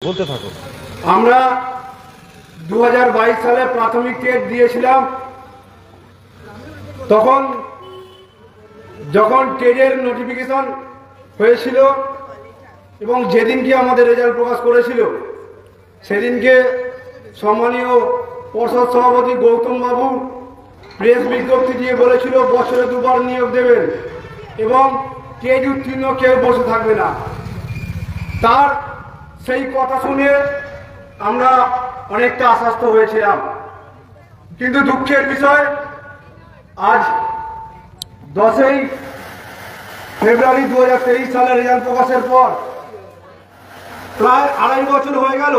বলতে থাকো। আমরা 2022 সালে প্রাথমিক টেট দিয়েছিলাম। তখন যখন টেটের নোটিফিকেশন হয়েছিল এবং যেদিনকে আমাদের রেজাল্ট প্রকাশ করেছিল সেদিনকে সম্মানীয় পর্ষদ সভাপতি গৌতম বাবু প্রেস বিজ্ঞপ্তি দিয়ে বলেছিল বছরে 2বার নিয়োগ দেবেন এবং টেট উত্তীর্ণ কেউ বসে থাকবে না। তার সেই কথা শুনে আমরা অনেকটা আশ্বস্ত হয়েছিলাম, কিন্তু দুঃখের বিষয় আজ 10ই ফেব্রুয়ারি 2023 সালে রেজাল্ট প্রকাশের পর প্রায় 2.5 বছর হয়ে গেল,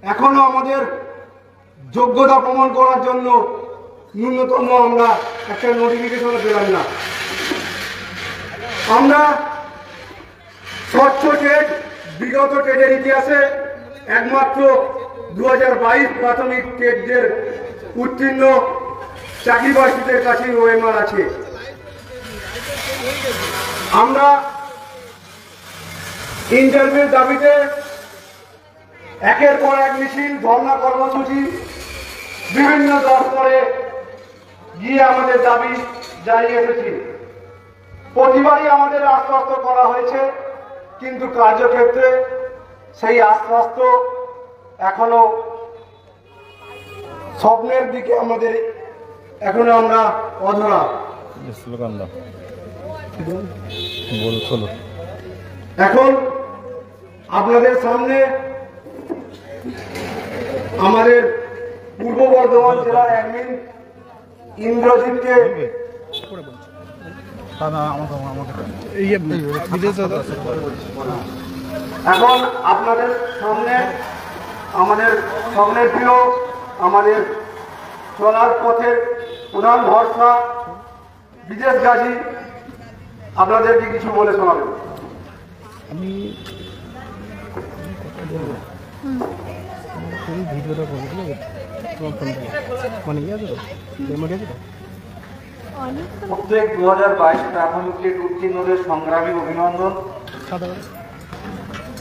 এখনো আমাদের যোগ্যতা প্রমাণ করার জন্য ন্যূনতম আমরা একটা নোটিফিকেশন পেলাম না। আমরা স্বচ্ছ টেট বিগত টেটের ইতিহাসে একমাত্র 2022 প্রাথমিক টেটের উত্তীর্ণ চাকরিপ্রার্থীদের কাছে ওএমআর আছে। আমরা ইন্টারভিউর দাবিতে একের পর এক মিছিল, ধর্ণা কর্মসূচি, বিভিন্ন দপ্তরে গিয়ে আমাদের দাবি জানিয়ে এসেছি। প্রতিবারই আমাদের আশ্বস্ত করা হয়েছে, কিন্তু কার্যক্ষেত্রে সেই আশ্বস্ত এখনো স্বপ্নের দিকে আমাদের এখনো আমরা অধরা। এখন আপনাদের সামনে আমাদের পূর্ব বর্ধমান জেলার অ্যাডমিন ইন্দ্রজিৎকে এখন আপনাদের সামনে আমাদের স্বপ্নের প্রিয়, আমাদের চলার পথের প্রধান ভরসা বিদেশ গাজী আপনাদেরকে কিছু বলে শোনাবেন। আমি ভিডিওটা করবো, মানে প্রত্যেক 2022 প্রাথমিক টেট উত্তীর্ণদের সংগ্রামী অভিনন্দন।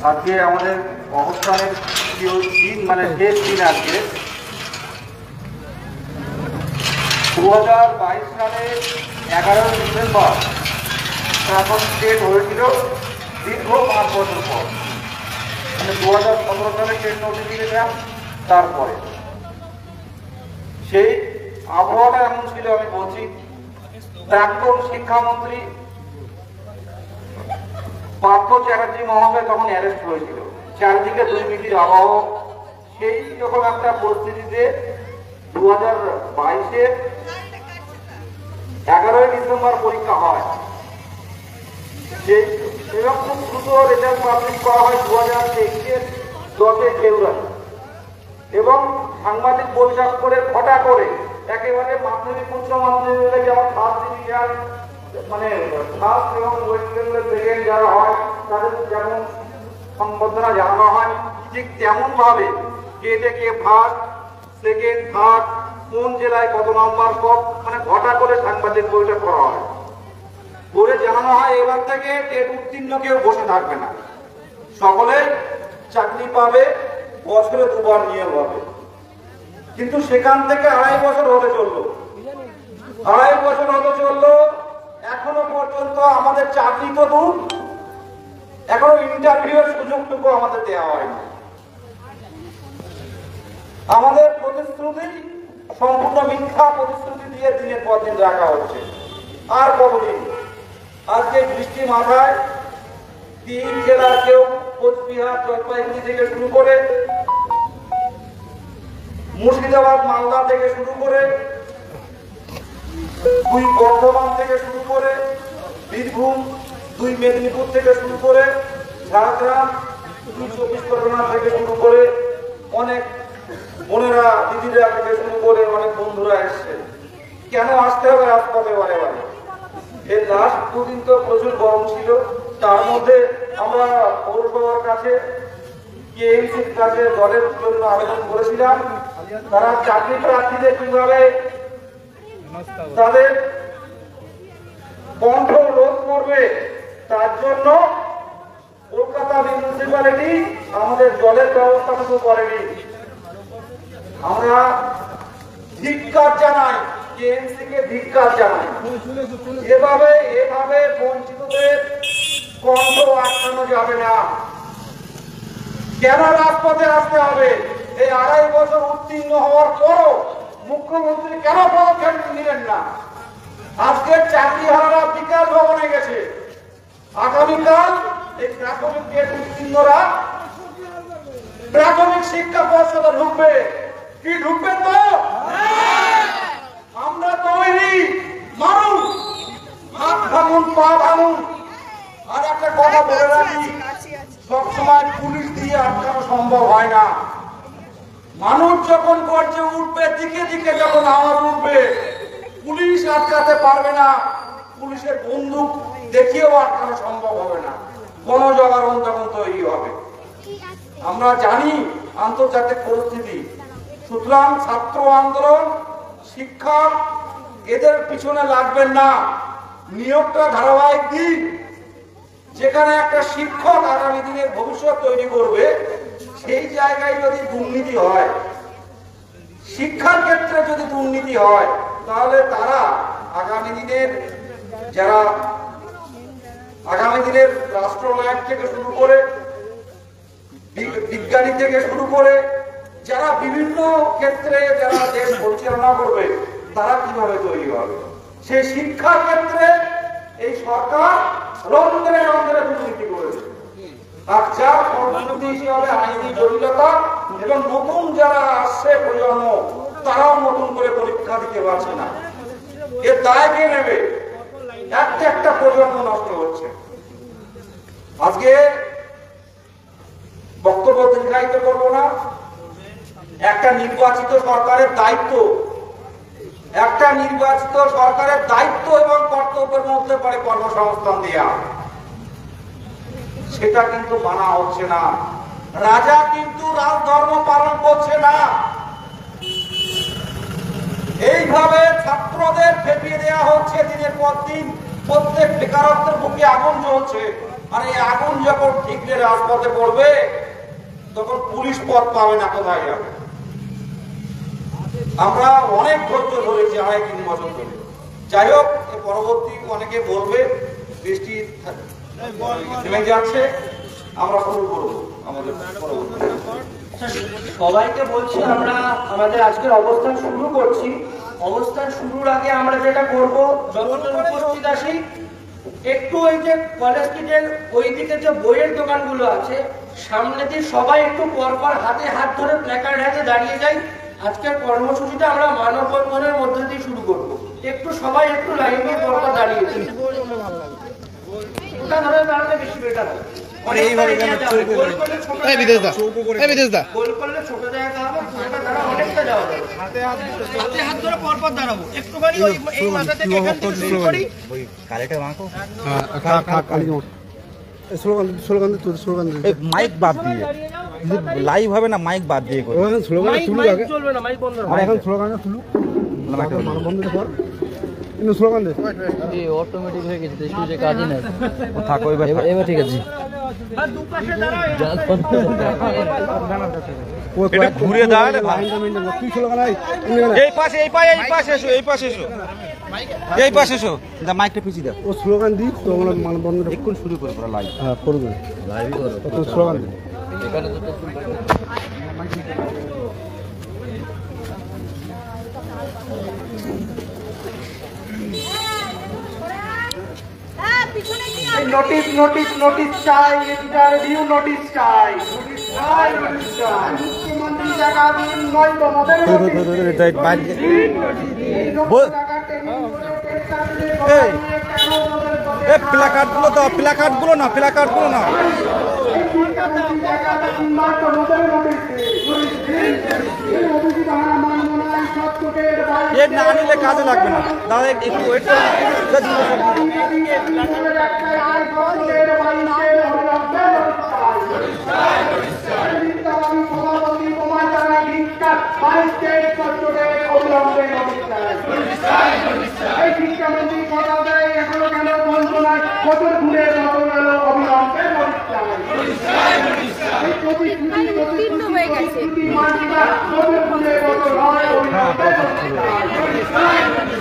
আজকে আমাদের অবস্থানের দিন, মানে শেষ দিন। আজকে 2022 সালে 11 ডিসেম্বর প্রাথমিক টেট হয়েছিল দীর্ঘ 5 বছর পর, মানে 2015 সালে টেট নোটিফিকেশন। তারপরে সেই আবহাওয়াটা এমন ছিল, আমি বলছি, প্রাক্তন শিক্ষামন্ত্রী পার্থ চ্যাটার্জি মহাশয় তখন অ্যারেস্ট হয়েছিল। চারিদিকে দুর্নীতির আবহাওয়া। সেই রকম একটা পরিস্থিতিতে 2022-এ 11 ডিসেম্বর পরীক্ষা হয়। এবং খুব দ্রুত রেজাল্ট পাবলিশ করা হয় 2023-এর 10 ফেব্রুয়ারি। এবং সাংবাদিক বৈঠক করে ঘটা করে একেবারে মাধ্যমিক উচ্চ মাধ্যমিক যেমন ফার্স্ট ডিভিশন, মানে ফার্স্ট এবং ওয়েস্ট বেঙ্গলের সেকেন্ড যারা হয় তাদের যেমন সম্বর্ধনা জানানো হয়, ঠিক তেমন ভাবে কে থেকে ফার্স্ট, সেকেন্ড, থার্ড, কোন জেলায় কত নম্বর কম, মানে ঘটা করে সাংবাদিক বৈঠক করা হয়। করে জানানো হয় এবার থেকে টেট উত্তীর্ণ কেউ বসে থাকবে না, সকলে চাকরি পাবে, বছরে 2বার নিয়োগ হবে। কিন্তু সেখান থেকে 2.5 বছর হতে চললো, 2.5 বছর হতে চললো, এখনো পর্যন্ত আমাদের চাকরি তো দূর, এখনো ইন্টারভিউয়ের সুযোগটুকু আমাদের দেওয়া হয়নি। আমাদের প্রতিশ্রুতি সম্পূর্ণ মিথ্যা প্রতিশ্রুতি দিয়ে দিনের পর দিন রাখা হচ্ছে। আর কতদিন? আজকে বৃষ্টি মাথায় 3 জেলার কেউ কোচবিহার, জলপাইগুড়ি থেকে শুরু করে মুর্শিদাবাদ, মালদা থেকে শুরু করে 2 বর্ধমান থেকে শুরু করে বীরভূম, 2 মেদিনীপুর থেকে শুরু করে ঝাড়গ্রাম, 2 24 পরগনা থেকে শুরু করে অনেক বোনেরা, দিদিরা থেকে শুরু করে অনেক বন্ধুরা এসছে। কেন আসতে হবে রাজপথে বারে বারে? এর লাস্ট 2 দিন তো প্রচুর গরম ছিল। তার মধ্যে আমরা পৌরসভার কাছে, কেএমসির কাছে দলের জন্য আবেদন করেছিলাম, তারা চাকরি প্রার্থীদের কিভাবে তাদের কণ্ঠ রোধ করবে তার জন্য কলকাতা মিউনিসিপ্যালিটি আমাদের জলের ব্যবস্থাটুকু করেনি। আমরা ধিক্কার জানাই, টিএমসিকে ধিক্কার জানাই। এভাবে বঞ্চিতদের কণ্ঠ আটকানো যাবে না। কেন রাজপথে আসতে হবে? এই 2.5 বছর উত্তীর্ণ হওয়ার পরও মুখ্যমন্ত্রী কেন পদক্ষেপ নিলেন না? আজকের চাকরিহারারা বিকাশ ভবনে গেছে। আগামীকাল এই প্রাথমিক উত্তীর্ণরা প্রাথমিক শিক্ষা পর্ষদে ঢুকবে। কি ঢুকবে তো? আমরা তৈরি। মানুষ হাত ভাঙুন, পা ভাঙুন। আর একটা কথা বলে রাখি, সবসময় পুলিশ দিয়ে আটকানো সম্ভব হয় না। মানুষ যখন গর্জে উঠবে, দিকে দিকে যখন আওয়াজ উঠবে, পুলিশ আটকাতে পারবে না। পুলিশের বন্দুক দেখিয়েও আটকানো সম্ভব হবে না। গণজাগরণ তখন তৈরি হবে। আমরা জানি আন্তর্জাতিক পরিস্থিতি, সুতরাং ছাত্র আন্দোলন, শিক্ষা, এদের পিছনে লাগবেন না। নিয়োগটা ধারাবাহিক দিন। যেখানে একটা শিক্ষক আগামী দিনের ভবিষ্যৎ তৈরি করবে, সেই জায়গায় যদি দুর্নীতি হয়, শিক্ষার ক্ষেত্রে যদি দুর্নীতি হয়, তাহলে তারা আগামী দিনের রাষ্ট্রনায়ক থেকে শুরু করে, বিজ্ঞানী থেকে শুরু করে, যারা বিভিন্ন ক্ষেত্রে যারা দেশ পরিচালনা করবে, তারা কিভাবে তৈরি হবে? সেই শিক্ষার ক্ষেত্রে এই সরকার রন্ধ্রে রন্ধ্রে দুর্নীতি করেছে। আর যার ফলশ্রুতি হিসাবে আইনি জটিলতা এবং নতুন যারা আসছে প্রজন্ম, তারাও নতুন করে পরীক্ষা দিতে পারছে না। এর দায় কে নেবে? একটা প্রজন্ম নষ্ট হচ্ছে। আজকে বক্তব্য দীর্ঘায়িত করবো না। একটা নির্বাচিত সরকারের দায়িত্ব এবং কর্তব্যের মধ্যে পড়ে কর্মসংস্থান দেয়া। সেটা কিন্তু মানা হচ্ছে না। রাজা কিন্তু রাজধর্ম পালন করছে না। এইভাবে ছাত্রদের খেপিয়ে দেওয়া হচ্ছে দিনের পর দিন। প্রত্যেক বেকারত্বের বুকে আগুন জ্বলছে। আর এই আগুন যখন ঠিকরে রাজপথে পড়বে, তখন পুলিশ পথ পাবে না, কোথায় যাবে? আমরা অনেক ধৈর্য ধরেছি 2.5-3 বছর ধরে। যাই হোক, পরবর্তী অনেকে বলবে, বৃষ্টি থেমে যাচ্ছে, আমরা শুরু করবো আমাদের পরবর্তী। সবাইকে বলছি, আমরা আমাদের আজকের অবস্থান শুরু করছি। অবস্থান শুরুর আগে আমরা যেটা করব, যতজন উপস্থিত আসি, একটু ওই যে কলেজ স্ট্রিটের ওই দিকে যে বইয়ের দোকানগুলো আছে, সামনে দিয়ে সবাই একটু পরপর হাতে হাত ধরে প্ল্যাকার্ড হাতে দাঁড়িয়ে যাই। আজকের কর্মসূচিটা আমরা মানববন্ধনের মধ্যে দিয়ে শুরু করব। একটু সবাই একটু লাইনে পরপর দাঁড়িয়ে যাই। ওটা ধরে দাঁড়ালে বেশি বেটার হবে। মাইক বাদ দিয়ে লাইভ হবে না, মাইক বাদ দিয়ে অটোমেটিক হয়ে গেছে, কাজই নাই। থাকো এবার ঠিক আছে। ঘুরে দাঁড়ালে এই পাশে এসো, এই পাশে এসো। মাইকটা পিছিয়ে দাও। ও স্লোগান দিই তো আমরা মানববন্ধন এক্ষুনি শুরু করে পুরো লাইভ। হ্যাঁ করবে, লাইভই করো, স্লোগান দিই। এখানে তো নোটিশ নোটিশ নোটিশ চাই, ইন্টারভিউ নোটিশ চাই, নোটিশ চাই, নোটিশ চাই। মুখ্যমন্ত্রী টাকা দিন, নয় তোমাদের প্ল্যাকার্ড গুলো না এর না নিলে কাজে লাগবে না। দাদা একটু ওয়েট শিক্ষামন্ত্রী কথা দেয়, এখনো কেন বঞ্চনায় কত ঘুরে কত গেল অবিলম্বে। উত্তীর্ণ হয়ে গেছে।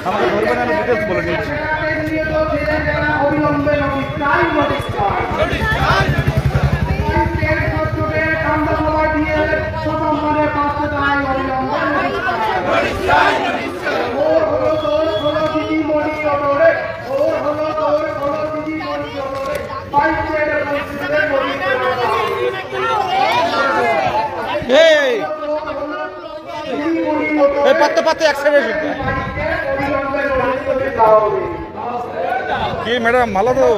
আমাকে বলবেন, আমি ডিটেলস বলে দিচ্ছি। অবিলম্বে নোটিশ চাই, নোটিশ চাই। এই পাত্তে পাত্তে এক সাইডে কি ম্যাডাম ভালো তো?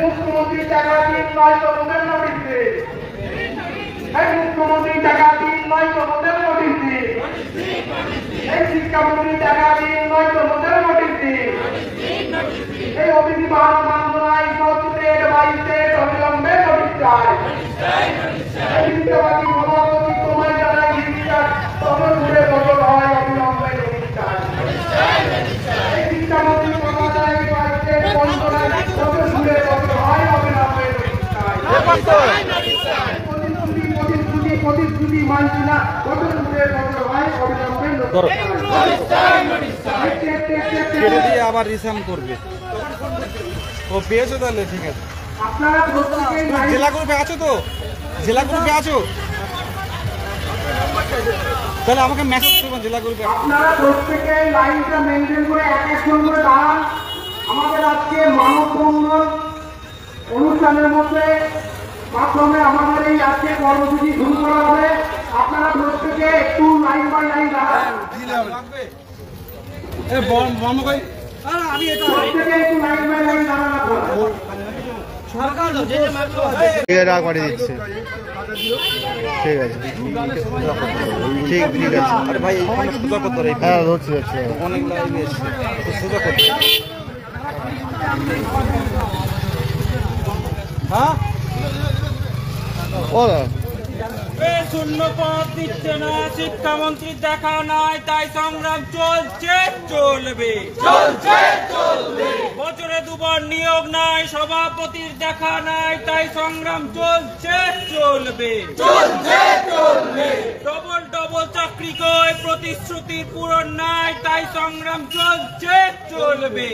মুখ্যমন্ত্রী টাকা দিন নয় তোমাদের নোটিশ দিন। মুখ্যমন্ত্রী টাকা দিন নয় তোমাদের নোটিশ দিন। এই শিক্ষামন্ত্রী টাকা দিন নয় তোমাদের নোটিশ দিন। এই অতিথি বান্ধবনায় সবচেয়ে বাড়িতে অবিলম্বে নোটিশ চাই। এই বিদ্যাবাদী সভাপতি তোমায় জানাই বিশ্বাস তবে ঘুরে বদল হয়, অবিলম্বে নোটিশ চাই। এই শিক্ষামন্ত্রী মহোদয় বাড়িতে বন্দনায় তবে ঘুরে বদল হয়, অবিলম্বে নোটিশ চাই। প্রতিশ্রুতি মানছি না, তবে ঘুরে বদল হয়, অবিলম্বে নোটিশ চাই। কেটে দিয়ে আবার রিসার্ন করবে। ও পেয়েছো তাহলে, ঠিক আছে। আপনারা প্রত্যেকেই জেলা গ্রুপে আছো তো? জেলা গ্রুপে আছো তাহলে আমাকে মেসেজ করবেন জেলা গ্রুপে। আপনারা প্রত্যেকে লাইনটা মেনটেন করে এক একজন করে দাঁড়ান। আমাদের আজকে মানববন্ধন অনুষ্ঠানের মধ্যে মাধ্যমে আমাদের এই আজকে কর্মসূচি শুরু করা হবে। আপনারা প্রত্যেকে একটু লাইন বাই লাইন দাঁড়ান। প্রত্যেকে একটু লাইন বাই লাইন দাঁড়ান। রাগ পাঠিয়ে দিচ্ছে। ঠিক আছে, ঠিক ঠিক আছে। আরে ভাই এইখানে সোজা করতে হবে। হ্যাঁ ধরছি ধরছি। অনেক লাইন এসছে, তো সোজা করতে হবে। হ্যাঁ ও শূন্য পদ দিচ্ছে না, শিক্ষামন্ত্রীর দেখা নাই, তাই সংগ্রাম চলছে চলবে। বছরে দুবার নিয়োগ নাই, সভাপতির দেখা নাই, তাই সংগ্রাম চলছে চলবে। ডবল ডবল চাকরি কই, প্রতিশ্রুতির পূরণ নাই, তাই সংগ্রাম চলছে চলবে।